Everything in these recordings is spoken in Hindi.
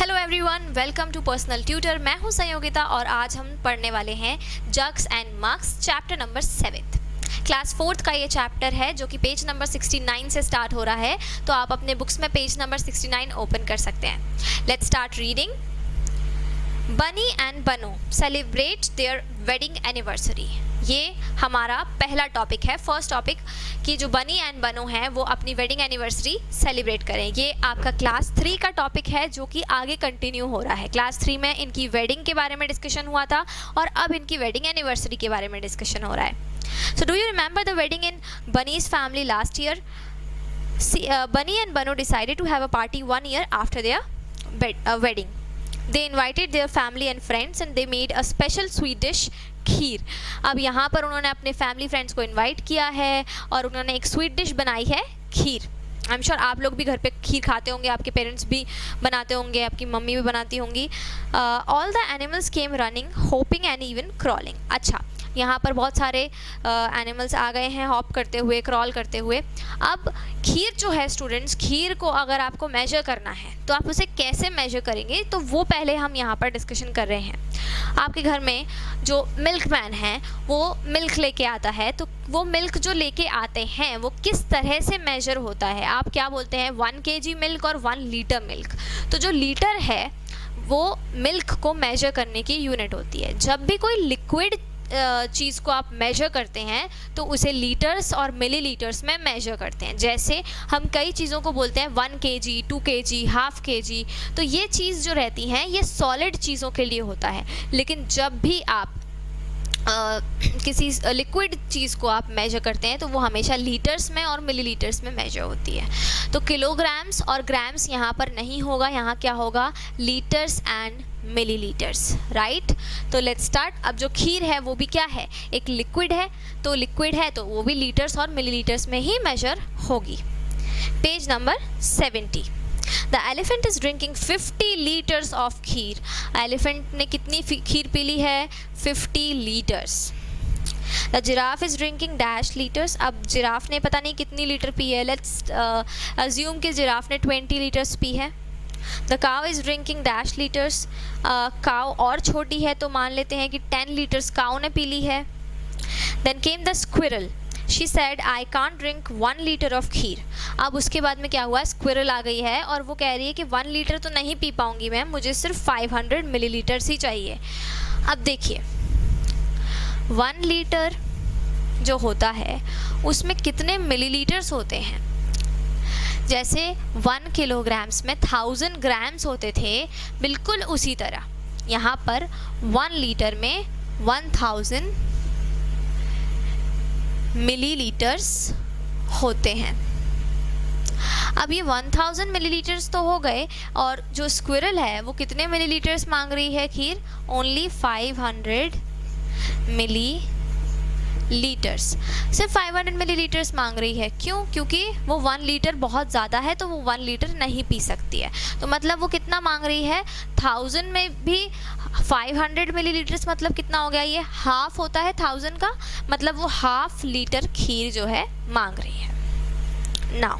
Hello everyone, welcome to personal tutor. मैं हूं संयोगिता और आज हम पढ़ने वाले हैं jugs and mugs chapter number 7। Class 4th का ये चैप्टर है जो कि पेज नंबर 69 से स्टार्ट हो रहा है, तो आप अपने बुक्स में पेज नंबर 69 ओपन कर सकते हैं। Let's start reading. बनी एंड बनू सेलिब्रेट देयर वेडिंग एनिवर्सरी। ये हमारा पहला टॉपिक है, फर्स्ट टॉपिक कि जो बनी एंड बनू हैं वो अपनी वेडिंग एनिवर्सरी सेलिब्रेट करें। ये आपका क्लास 3 का टॉपिक है जो कि आगे कंटिन्यू हो रहा है। क्लास 3 में इनकी वेडिंग के बारे में डिस्कशन हुआ था और अब इनकी वेडिंग एनिवर्सरी के बारे में डिस्कशन हो रहा है। So do you remember the wedding in bunnies family last year? Bunny and Banu decided to have a party 1 year after their wedding. They invited their family and friends and they made a special sweet dish, खीर। अब यहाँ पर उन्होंने अपने फैमिली फ्रेंड्स को इनवाइट किया है और उन्होंने एक स्वीट डिश बनाई है, खीर। आई एम श्योर आप लोग भी घर पे खीर खाते होंगे, आपके पेरेंट्स भी बनाते होंगे, आपकी मम्मी भी बनाती होंगी। All the animals came running, hoping and even crawling. अच्छा, यहाँ पर बहुत सारे एनिमल्स आ गए हैं हॉप करते हुए, क्रॉल करते हुए। अब खीर जो है स्टूडेंट्स, खीर को अगर आपको मेजर करना है तो आप उसे कैसे मेजर करेंगे, तो वो पहले हम यहाँ पर डिस्कशन कर रहे हैं। आपके घर में जो मिल्कमैन है वो मिल्क लेके आता है, तो वो मिल्क जो लेके आते हैं वो किस तरह से मेजर होता है? आप क्या बोलते हैं, 1 kg मिल्क और 1 लीटर मिल्क। तो जो लीटर है वो मिल्क को मेजर करने की यूनिट होती है। जब भी कोई लिक्विड चीज़ को आप मेजर करते हैं तो उसे लीटर्स और मिलीलीटर्स में मेजर करते हैं। जैसे हम कई चीज़ों को बोलते हैं 1 kg, 2 kg, हाफ kg, तो ये चीज़ जो रहती हैं ये सॉलिड चीज़ों के लिए होता है। लेकिन जब भी आप किसी लिक्विड चीज़ को आप मेजर करते हैं तो वो हमेशा लीटर्स में और मिलीलीटर्स में मेजर होती है। तो किलोग्राम्स और ग्राम्स यहाँ पर नहीं होगा, यहाँ क्या होगा, लीटर्स एंड मिलीलीटर्स, राइट। तो लेट्स स्टार्ट। अब जो खीर है वो भी क्या है, एक लिक्विड है, तो लिक्विड है तो वो भी लीटर्स और मिलीलीटर्स में ही मेजर होगी। Page number 70। The elephant is drinking 50 liters of kheer. Elephant ने कितनी खीर पी ली है, 50 litres. The giraffe is drinking dash liters। अब जिराफ ने पता नहीं कितनी लीटर पी है, लेट्स अज्यूम कि जिराफ ने 20 लीटर्स पी है। The cow is drinking dash liters। काव और छोटी है तो मान लेते हैं कि 10 लीटर्स काव ने पी ली है। Then came the squirrel। She said I can't drink 1 liter of खीर। अब उसके बाद में क्या हुआ, स्क्विरल आ गई है और वो कह रही है कि 1 लीटर तो नहीं पी पाऊंगी मैम, मुझे सिर्फ 500 मिलीलीटर्स ही चाहिए। अब देखिए 1 लीटर जो होता है उसमें कितने मिलीलीटर्स होते हैं? जैसे 1 किलोग्राम्स में 1000 ग्राम्स होते थे, बिल्कुल उसी तरह यहाँ पर 1 लीटर में 1000 मिलीलीटर्स होते हैं। अब ये 1000 मिलीलीटर्स तो हो गए और जो स्क्विरल है वो कितने मिलीलीटर्स मांग रही है खीर? Only 500 millilitres. सिर्फ 500 मिलीलीटर्स मांग रही है। क्यों? क्योंकि वो 1 लीटर बहुत ज़्यादा है तो वो 1 लीटर नहीं पी सकती है। तो मतलब वो कितना मांग रही है, 1000 में भी 500 मिलीलीटर्स मतलब कितना हो गया, ये हाफ होता है 1000 का, मतलब वो हाफ लीटर खीर जो है मांग रही है। Now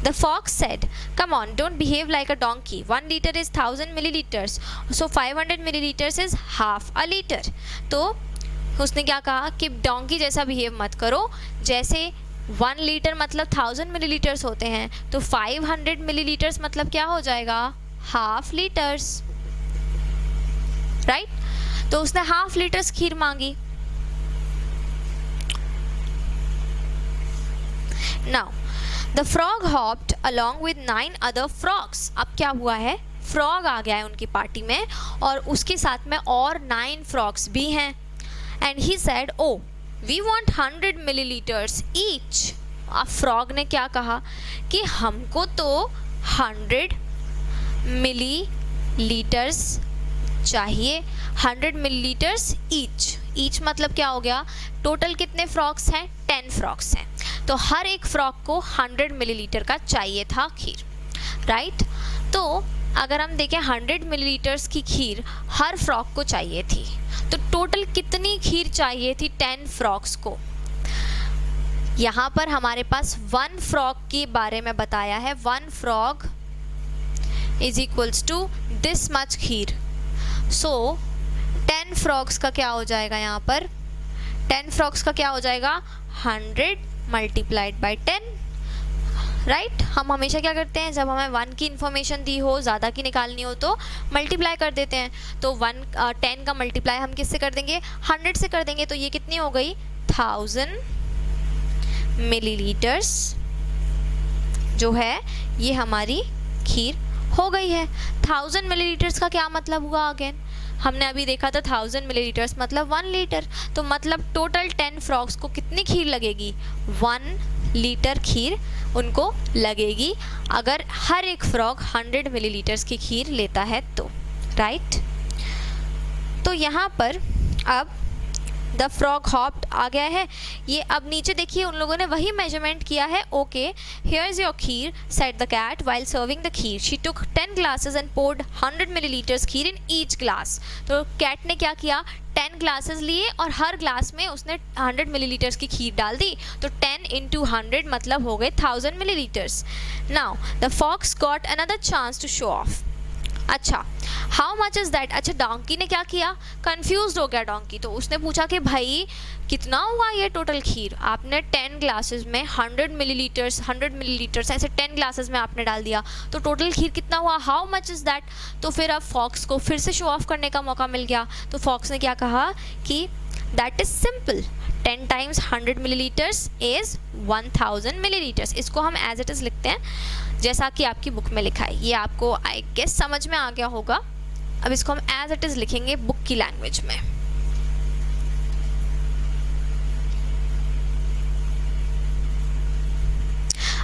the fox said, come on, don't behave like a donkey. 1 liter is 1000 milliliters, so 500 milliliters is half a liter। तो उसने क्या कहा कि डोंकी जैसा बिहेव मत करो। जैसे 1 लीटर मतलब 1000 मिलीलीटर्स होते हैं तो 500 मिलीलीटर्स मतलब क्या हो जाएगा, हाफ लीटर्स, राइट। तो उसने हाफ लीटर्स खीर मांगी। Now the frog hopped along with 9 other frogs। अब क्या हुआ है, फ्रॉग आ गया है उनकी पार्टी में और उसके साथ में और 9 फ्रॉग्स भी हैं। And he said, oh, we want 100 milliliters each। अब फ्रॉग ने क्या कहा कि हमको तो 100 मिलीलीटर्स चाहिए, 100 मिलीलीटर्स ईच मतलब क्या हो गया, टोटल कितने फ्रॉग्स हैं, 10 फ्रॉग्स हैं, तो हर एक फ्रॉग को 100 मिलीलीटर का चाहिए था खीर, राइट। तो अगर हम देखें 100 मिलीलीटर्स की खीर हर फ्रॉग को चाहिए थी, तो टोटल कितनी खीर चाहिए थी 10 फ्रॉग्स को? यहाँ पर हमारे पास 1 फ्रॉग के बारे में बताया है। 1 frog is equals to this much kheer. So 10 frogs का क्या हो जाएगा यहाँ पर, 10 फ्रॉग्स का क्या हो जाएगा 100 मल्टीप्लाइड बाई 10. राइट हम हमेशा क्या करते हैं, जब हमें 1 की इन्फॉर्मेशन दी हो, ज़्यादा की निकालनी हो तो मल्टीप्लाई कर देते हैं. तो 10 का मल्टीप्लाई हम किससे कर देंगे, 100 से कर देंगे. तो ये कितनी हो गई 1000 मिलीलीटर्स जो है ये हमारी खीर हो गई है. 1000 मिलीलीटर्स का क्या मतलब हुआ, अगेन हमने अभी देखा था 1000 मिलीलीटर्स मतलब 1 लीटर. तो मतलब टोटल 10 फ्रॉग्स को कितनी खीर लगेगी, 1 लीटर खीर उनको लगेगी, अगर हर एक फ्रॉग 100 मिलीलीटर्स की खीर लेता है तो. राइट तो यहाँ पर अब द फ्रॉग हॉप्ड आ गया है. ये अब नीचे देखिए उन लोगों ने वही मेजरमेंट किया है. Okay here is your kheer said the cat while serving the kheer. She took 10 glasses and poured 100 millilitres kheer in each glass. तो कैट ने क्या किया, 10 ग्लासेस लिए और हर ग्लास में उसने 100 मिलीलीटर्स की खीर डाल दी. तो 10 इंटू 100 मतलब हो गए 1000 millilitres. Now the fox got another chance to show off. अच्छा हाउ मच इज़ दैट. अच्छा डोंकी ने क्या किया, कंफ्यूज हो गया डोंकी. तो उसने पूछा कि भाई कितना हुआ ये टोटल खीर, आपने 10 ग्लासेस में 100 मिलीलीटर्स ऐसे 10 ग्लासेस में आपने डाल दिया, तो टोटल खीर कितना हुआ, हाउ मच इज़ दैट. तो फिर अब फॉक्स को फिर से शो ऑफ करने का मौका मिल गया. तो फॉक्स ने क्या कहा कि that is simple, 10 times 100 millilitres is 1000 millilitres. इसको हम एज इट इज़ लिखते हैं जैसा कि आपकी बुक में लिखा है. ये आपको आई गेस समझ में आ गया होगा. अब इसको हम एज इट इज़ लिखेंगे बुक की लैंग्वेज में.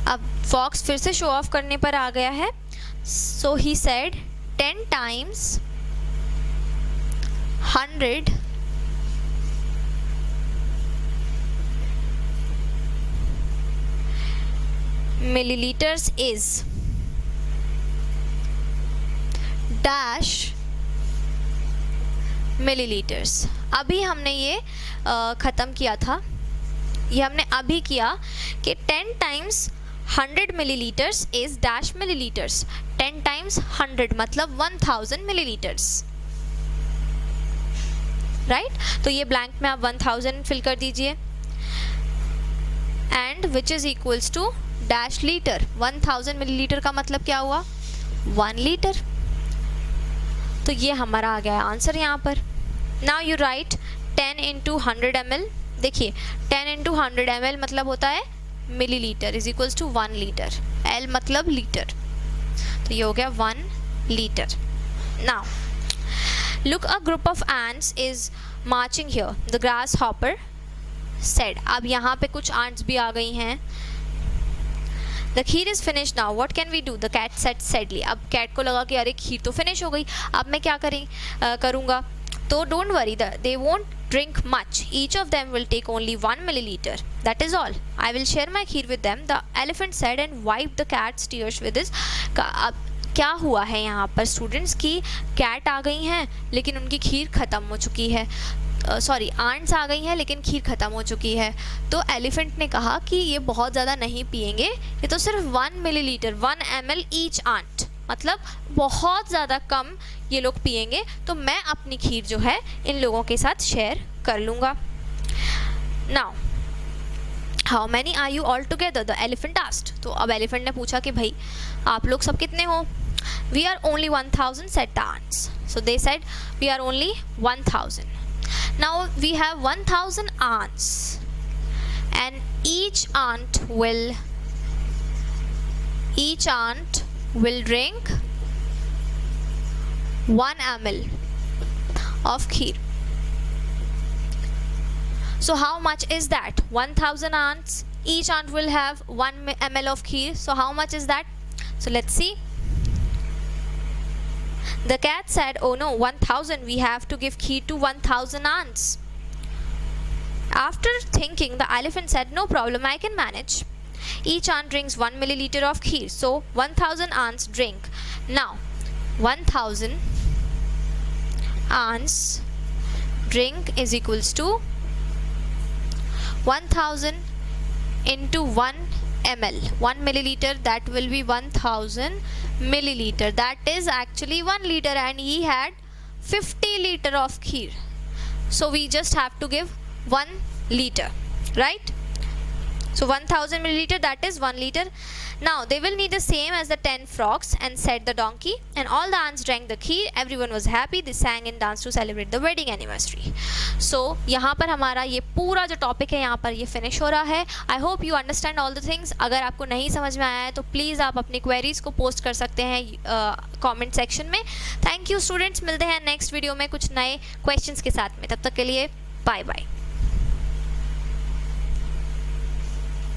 अब फॉक्स फिर से शो ऑफ करने पर आ गया है. So he said 10 times 100 milliliters is dash milliliters. अभी हमने ये ख़त्म किया था, ये हमने अभी किया कि 10 times 100 millilitres is dash millilitres. 10 times 100 मतलब 1000 मिलीलीटर्स. राइट तो ये ब्लैंक में आप 1000 फिल कर दीजिए. And which is equals to dash litre. 1000 millilitre का मतलब क्या हुआ, 1 लीटर. तो ये हमारा आ गया आंसर यहाँ पर. Now you right 10 into 100 ml. देखिए 10 इंटू 100 ml मतलब होता है millilitre is equals to 1 litre. L मतलब लीटर, तो ये हो गया 1 litre. Now look a group of ants is marching here the grasshopper said. अब यहाँ पे कुछ ants भी आ गई हैं. The kheer is finish now what can we do, the cat said sadly. अब कैट को लगा कि अरे खीर तो फिनिश हो गई, अब मैं क्या करूँगा. तो don't worry, they won't drink much, each of them will take only 1 millilitre, that is all. I will share my kheer with them, the elephant said and wipe the cat's tears with his. अब क्या हुआ है यहाँ पर स्टूडेंट्स की कैट आ गई हैं लेकिन उनकी खीर ख़त्म हो चुकी है. सॉरी आंट्स आ गई हैं लेकिन खीर ख़त्म हो चुकी है. तो एलिफेंट ने कहा कि ये बहुत ज़्यादा नहीं पिएंगे, ये तो सिर्फ 1 मिलीलीटर 1 ml ईच आंट, मतलब बहुत ज़्यादा कम ये लोग पिएंगे. तो मैं अपनी खीर जो है इन लोगों के साथ शेयर कर लूँगा. Now how many are you all together, the elephant asked. तो अब एलिफेंट ने पूछा कि भाई आप लोग सब कितने हो. We are only 1000 said the ants. So they said we are only 1000. Now we have 1000 ants and each ant will drink 1 ml of kheer. So how much is that? 1000 ants, each ant will have 1 ml of kheer. So how much is that? So let's see. The cat said, oh no, 1000, we have to give kheer to 1000 ants. After thinking, the elephant said, no problem, I can manage. Each ant drinks 1 milliliter of kheer, so 1000 ants drink. Now 1000 ants drink is equals to 1000 into 1 ml. 1 milliliter, that will be 1000 milliliter. That is actually 1 liter, and he had 50 liter of kheer. So we just have to give 1 liter, right? So 1000 milliliter, that is 1 liter. Now they will need the same as the 10 frogs, and said the donkey, and all the ants drank the kheer. Everyone was happy. They sang and danced to celebrate the wedding anniversary. So यहाँ पर हमारा ये पूरा जो टॉपिक है यहाँ पर ये फिनिश हो रहा है. I hope you understand all the things. अगर आपको नहीं समझ में आया है तो प्लीज़ आप अपनी क्वेरीज़ को पोस्ट कर सकते हैं कमेंट सेक्शन में. Thank you students. मिलते हैं नेक्स्ट वीडियो में कुछ नए क्वेश्चंस के साथ में. तब तक के लिए बाय बाय.